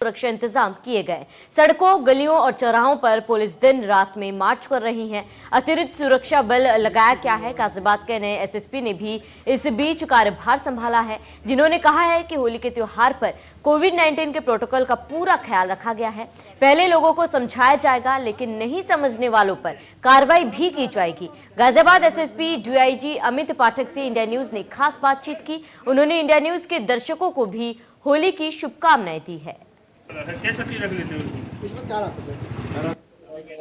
सुरक्षा इंतजाम किए गए। सड़कों, गलियों और चौराहों पर पुलिस दिन रात में मार्च कर रही है। अतिरिक्त सुरक्षा बल लगाया गया है। गाजियाबाद के नए एसएसपी ने भी इस बीच कार्यभार संभाला है, जिन्होंने कहा है कि होली के त्योहार पर कोविड-19 के प्रोटोकॉल का पूरा ख्याल रखा गया है। पहले लोगों को समझाया जाएगा, लेकिन नहीं समझने वालों पर कार्रवाई भी की जाएगी। गाजियाबाद एसएसपी डीआईजी अमित पाठक से इंडिया न्यूज ने खास बातचीत की। उन्होंने इंडिया न्यूज के दर्शकों को भी होली की शुभकामनाएं दी है।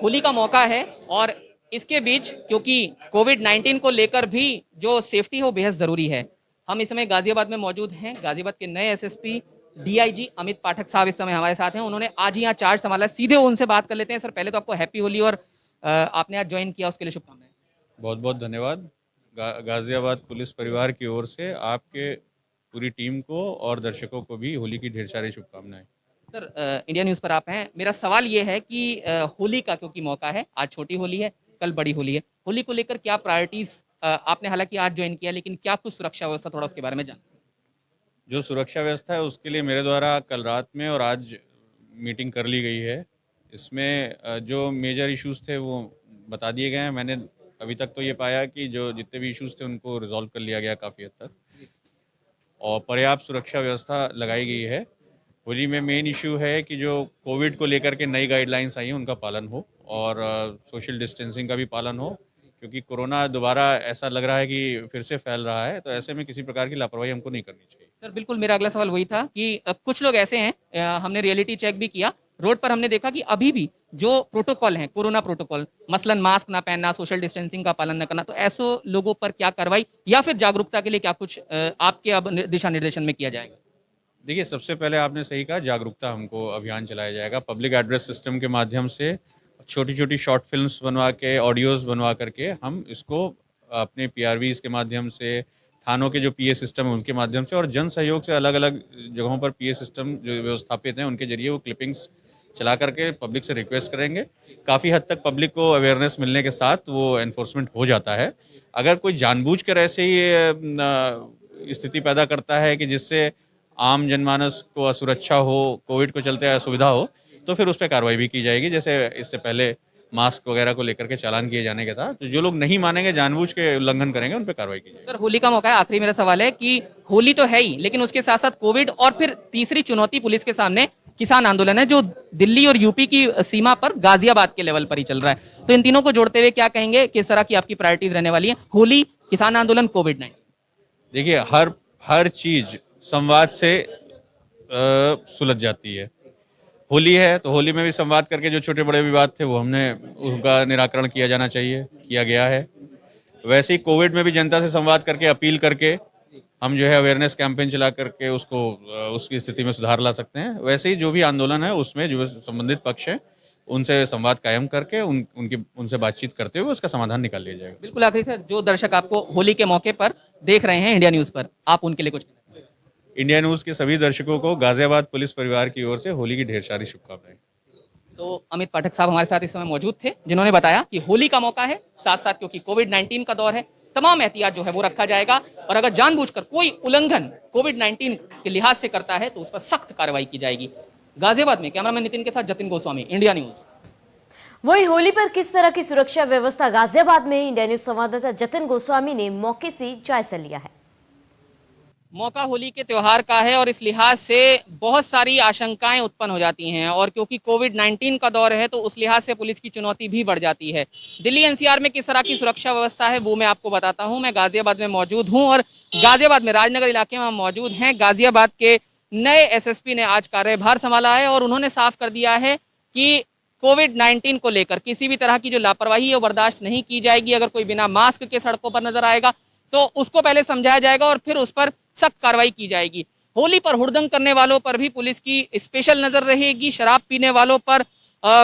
होली का मौका है और इसके बीच क्योंकि कोविड-19 को लेकर भी जो सेफ्टी है वो बेहद जरूरी है। हम इस समय गाजियाबाद में मौजूद हैं। गाजियाबाद के नए एसएसपी डीआईजी अमित पाठक साहब इस समय हमारे साथ हैं। उन्होंने आज ही यहाँ चार्ज संभाला। सीधे उनसे बात कर लेते हैं। सर, पहले तो आपको हैप्पी होली और आपने आज ज्वाइन किया उसके लिए शुभकामनाएं। बहुत बहुत धन्यवाद। गाजियाबाद पुलिस परिवार की ओर से आपके पूरी टीम को और दर्शकों को भी होली की ढेर सारी शुभकामनाएं। सर, इंडिया न्यूज़ पर आप हैं। मेरा सवाल ये है कि होली का क्योंकि मौका है, आज छोटी होली है, कल बड़ी होली है, होली को लेकर क्या प्रायोरिटीज आपने हालांकि आज ज्वाइन किया, लेकिन क्या कुछ सुरक्षा व्यवस्था थोड़ा उसके बारे में जान। जो सुरक्षा व्यवस्था है उसके लिए मेरे द्वारा कल रात में और आज मीटिंग कर ली गई है। इसमें जो मेजर इश्यूज थे वो बता दिए गए हैं। मैंने अभी तक तो ये पाया कि जो जितने भी इश्यूज थे उनको रिजॉल्व कर लिया गया काफ़ी हद तक और पर्याप्त सुरक्षा व्यवस्था लगाई गई है। होली में मेन इशू है कि जो कोविड को लेकर के नई गाइडलाइंस आई हैं उनका पालन हो और सोशल डिस्टेंसिंग का भी पालन हो, क्योंकि कोरोना दोबारा ऐसा लग रहा है कि फिर से फैल रहा है। तो ऐसे में किसी प्रकार की लापरवाही हमको नहीं करनी चाहिए। सर बिल्कुल, मेरा अगला सवाल वही था कि कुछ लोग ऐसे हैं, हमने रियलिटी चेक भी किया, रोड पर हमने देखा कि अभी भी जो प्रोटोकॉल है, कोरोना प्रोटोकॉल, मसलन मास्क ना पहनना, सोशल डिस्टेंसिंग का पालन न करना, तो ऐसे लोगों पर क्या कार्रवाई या फिर जागरूकता के लिए क्या कुछ आपके अब दिशा निर्देशन में किया जाएगा? देखिए, सबसे पहले आपने सही कहा, जागरूकता हमको अभियान चलाया जाएगा। पब्लिक एड्रेस सिस्टम के माध्यम से छोटी छोटी शॉर्ट फिल्म्स बनवा के, ऑडियोज बनवा करके हम इसको अपने पीआरवीज के माध्यम से, थानों के जो पीए सिस्टम है उनके माध्यम से और जन सहयोग से अलग अलग जगहों पर पीए सिस्टम जो व्यवस्थापित हैं उनके जरिए वो क्लिपिंग्स चला करके पब्लिक से रिक्वेस्ट करेंगे। काफ़ी हद तक पब्लिक को अवेयरनेस मिलने के साथ वो एनफोर्समेंट हो जाता है। अगर कोई जानबूझकर ऐसे ही स्थिति पैदा करता है कि जिससे आम जनमानस को असुरक्षा हो, कोविड को चलते असुविधा हो, तो फिर उस पर कार्रवाई भी की जाएगी। जैसे इससे पहले मास्क वगैरह को लेकर के चालान किए जाने का था। तो जो लोग नहीं मानेंगे, जानबूझ के उल्लंघन करेंगे, उन पर कार्रवाई की जाएगी। सर, होली का मौका है, आखिरी मेरा सवाल है कि होली तो है ही, लेकिन उसके साथ साथ कोविड और फिर तीसरी चुनौती पुलिस के सामने किसान आंदोलन है, जो दिल्ली और यूपी की सीमा पर गाजियाबाद के लेवल पर ही चल रहा है। तो इन तीनों को जोड़ते हुए क्या कहेंगे, किस तरह की आपकी प्रायोरिटीज रहने वाली है? होली, किसान आंदोलन, कोविड-19। देखिए, हर चीज संवाद से सुलझ जाती है। होली है तो होली में भी संवाद करके जो छोटे बड़े विवाद थे वो हमने उनका निराकरण किया जाना चाहिए, किया गया है। वैसे ही कोविड में भी जनता से संवाद करके, अपील करके हम जो है अवेयरनेस कैंपेन चला करके उसको उसकी स्थिति में सुधार ला सकते हैं। वैसे ही जो भी आंदोलन है उसमें जो संबंधित पक्ष है उनसे संवाद कायम करके उनसे बातचीत करते हुए उसका समाधान निकाल लिया जाएगा। बिल्कुल आखिरी सर, जो दर्शक आपको होली के मौके पर देख रहे हैं इंडिया न्यूज पर, आप उनके लिए कुछ? इंडिया न्यूज के सभी दर्शकों को गाजियाबाद पुलिस परिवार की ओर से होली की ढेर सारी शुभकामनाएं। तो अमित पाठक साहब हमारे साथ इस समय मौजूद थे, जिन्होंने बताया कि होली का मौका है, साथ साथ क्योंकि कोविड-19 का दौर है, तमाम एहतियात जो है वो रखा जाएगा और अगर जानबूझकर कोई उल्लंघन कोविड-19 के लिहाज से करता है तो उस पर सख्त कार्रवाई की जाएगी। गाजियाबाद में कैमरामैन नितिन के साथ जतिन गोस्वामी, इंडिया न्यूज। वही होली पर किस तरह की सुरक्षा व्यवस्था गाजियाबाद में, इंडिया न्यूज संवाददाता जतिन गोस्वामी ने मौके से जायजा लिया है। मौका होली के त्योहार का है और इस लिहाज से बहुत सारी आशंकाएं उत्पन्न हो जाती हैं और क्योंकि कोविड-19 का दौर है तो उस लिहाज से पुलिस की चुनौती भी बढ़ जाती है। दिल्ली एनसीआर में किस तरह की सुरक्षा व्यवस्था है वो मैं आपको बताता हूं। मैं गाजियाबाद में मौजूद हूं और गाजियाबाद में राजनगर इलाके में हम मौजूद हैं। गाजियाबाद के नए एसएसपी ने आज कार्यभार संभाला है और उन्होंने साफ कर दिया है कि कोविड-19 को लेकर किसी भी तरह की जो लापरवाही है वो बर्दाश्त नहीं की जाएगी। अगर कोई बिना मास्क के सड़कों पर नजर आएगा तो उसको पहले समझाया जाएगा और फिर उस पर सख्त कार्रवाई की जाएगी। होली पर हुड़दंग करने वालों पर भी पुलिस की स्पेशल नजर रहेगी, शराब पीने वालों पर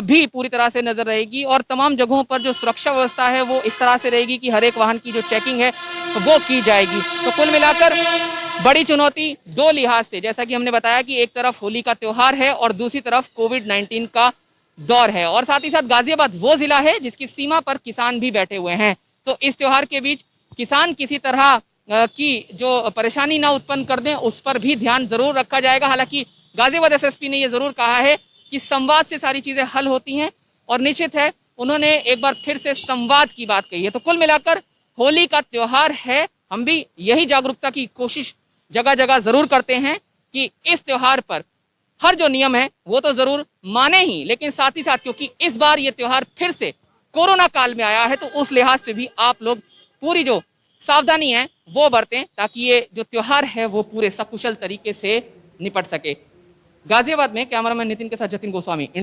भी पूरी तरह से नजर रहेगी और तमाम जगहों पर जो सुरक्षा व्यवस्था है वो इस तरह से रहेगी कि हर एक वाहन की जो चेकिंग है वो की जाएगी। तो कुल मिलाकर बड़ी चुनौती दो लिहाज से, जैसा कि हमने बताया कि एक तरफ होली का त्योहार है और दूसरी तरफ कोविड-19 का दौर है और साथ ही साथ गाजियाबाद वो जिला है जिसकी सीमा पर किसान भी बैठे हुए हैं। तो इस त्योहार के बीच किसान किसी तरह की जो परेशानी ना उत्पन्न कर दें उस पर भी ध्यान जरूर रखा जाएगा। हालांकि गाजियाबाद एसएसपी ने यह जरूर कहा है कि संवाद से सारी चीजें हल होती हैं और निश्चित है उन्होंने एक बार फिर से संवाद की बात कही है। तो कुल मिलाकर होली का त्योहार है, हम भी यही जागरूकता की कोशिश जगह जगह जरूर करते हैं कि इस त्योहार पर हर जो नियम है वो तो जरूर माने ही, लेकिन साथ ही साथ क्योंकि इस बार ये त्योहार फिर से कोरोना काल में आया है तो उस लिहाज से भी आप लोग पूरी जो सावधानी है वो बरतें ताकि ये जो त्योहार है वो पूरे सकुशल तरीके से निपट सके। गाजियाबाद में कैमरामैन नितिन के साथ जतिन गोस्वामी, इंडिया।